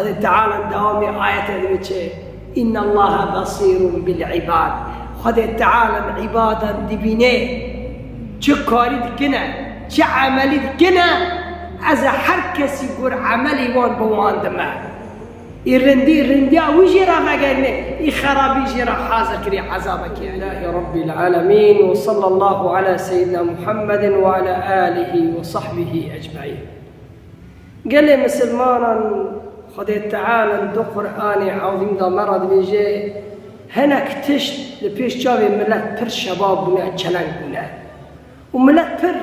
خذ تعالى دوامي آية ذي إن الله بصير بالعباد. خذ تعالى عبادا دبينه شكاري دكنا شعملي دكنا از هر کسی گر عملی وان بوان دمه رندی ويجي را مگرنه ای خرابی جي را حاضر کری عذابك. إله رب العالمين وصلى الله على سيدنا محمد وعلى آله وصحبه أجمعين. قال لي مسلمانا خذ تعالى دو قرآن عظيم دا مرض بيجي هناك تشت لبيش جاوي ملت پر شباب بنا چلنگ بنا وملت پر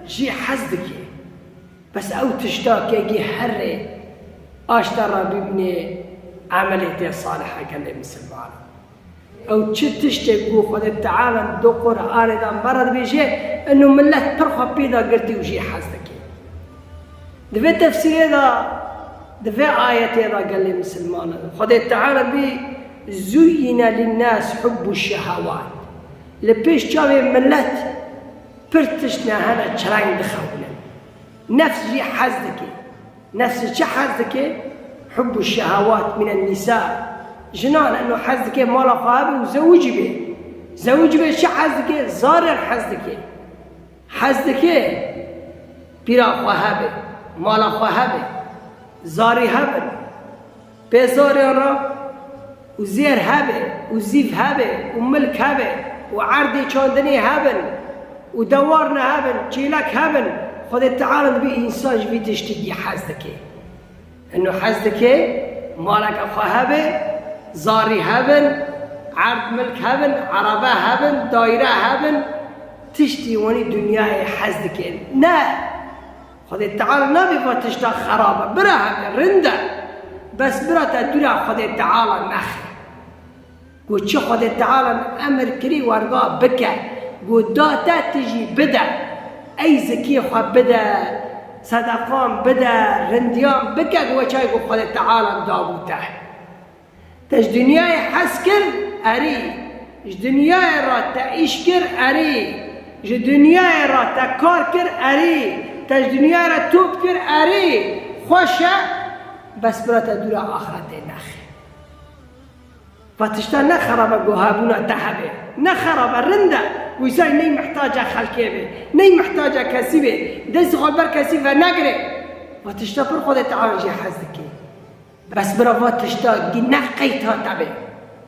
جي حزدكي بس او تشتاك يجي حري اشترى بابني عملية صالحة. قال لي مسلمان او تشتاك خذ تعالى دو قرآن دا مرض بيجي انه ملت پر خبيدا قلتي وجي حزدكي دفع تفسير هذا دفع آية هذا. قال لي مسلمان خذ تعالى بي زين للناس حب الشهوات لبيش جاوي ملت برتشنا هنا تشرين دخونا نفس جي حزدك نفس شي حزدك حب الشهوات من النساء جنان انه حزدك مالا خابي وزوجي به زوجي به شي حزدك زار حزدك بيرا خواهبه مالا خواهبه زاري هبه بزاري را وزير هبه وزيف هبه وملك هبه وعردي چاندني هبن ودوارنا هبن چيلك هبن. خذ تعالى بي انسان في تشتكي حزدك انه حزدك مالك اخو هبه زاري هبن عرض ملك هبن عربه هبن دايره هبن تشتي وني دنيا حزدك لا. خذ تعالى نبي فتشتا خرابه برا هبه رنده بس برا تدري خذ تعالى نخ قلت شو خذ تعالى امر كري ورقا بكى قلت داتا تجي بدا اي زكي خو بدا صدقان بدا رنديان بكى قلت شاي قلت خذ تعالى دابوته تج دنياي حسكر اري اج دنياي را تعيشكر اري اج دنياي را تكاركر اري تج دنياي را توبكر اري خوشه بس برات دور آخرت نخ فتشتا نخرب جوهابونا تحبه نخرب رنده ويساي ني محتاجة خلقه به ني محتاجة كسي به دس خبر كسي ونقره فتشتا پر خود تعالى جي حزدك بس برا فتشتا جي نقيتها تبه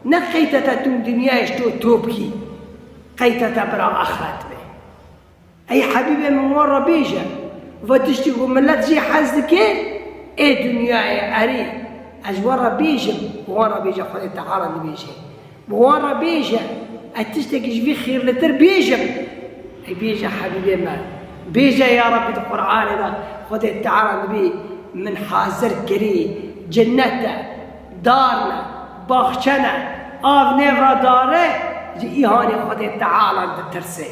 نقيتها تتون دنياش تو توبكي قيتها برا آخرت به اي حبيبي من ورا بيجا فتشتي وملت جي حزدك ايه دنياي اري اجوارا بيجم ورا بيجا خذ تعالى بيجي ورا بيجا اتشتكي في خير لتر بيجم اي بيجا حبيبي ما بيجا يا رب القران هذا خذ تعالى بي من حاضر كري جنته دارنا باخشنا آب نفرا داره جي اهاني خذ تعالى ترسي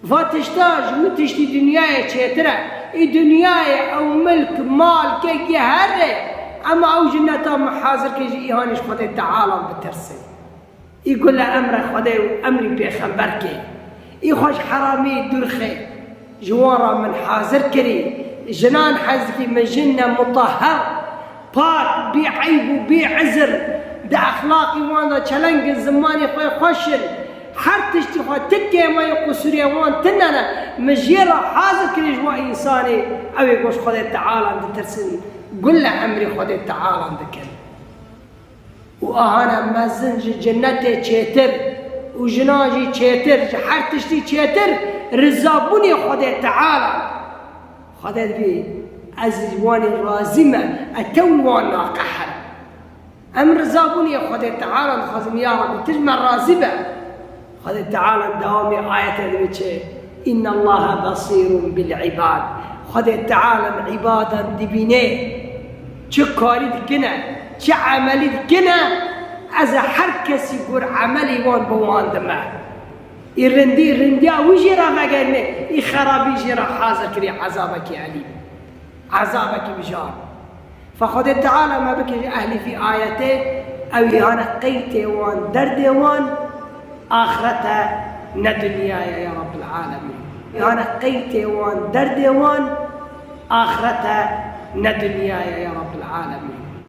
فتشتاج وتشتي دنياي تشترى ای دنیای او ملک مال که هره اما او جنتا محاضر که جی ایهانش خدا تعالی بترسه ای گل امر خدا و امری پیغمبر که ای خوش حرامی درخه جوارا من حاضر کری جنان حزکی من جنة مطهر پاک بی عیب و بی عذر ده اخلاقی وانا چلنگ زمانی خوی خوشن هر تشتي خو تكي ما يقصري وان تننا مجيرا حاضر كريج ما انساني او يقول خذ تعالى عند ترسن قل له امري خذ تعالى عندك وانا ما زنج جنتي تشيتر وجناجي تشيتر هر تشتي تشيتر رزابوني خذ تعالى خذ بي ازواني رازمه اتوان قحر امر رزابوني خذ تعالى خزم يا رب تجمع رازبه خذ تعالى دوامي آية ذي إن الله بصير بالعباد. خذ تعالى عبادا دبينه شكاري دكنا شعملي دكنا از هر کسی گر عملی وان بوان دمه رندی ويجي را مگرنه ای خرابی جي را حاضر کری عذابك عليم عذابك بجار. فخذ تعالى ما بك أهلي في آياته او يهانا قيته وان درده وان آخرتها ندنيا يا رب العالمين. أنا قيتي وان دردي وان آخرتها نه دنیای یا رب العالمین.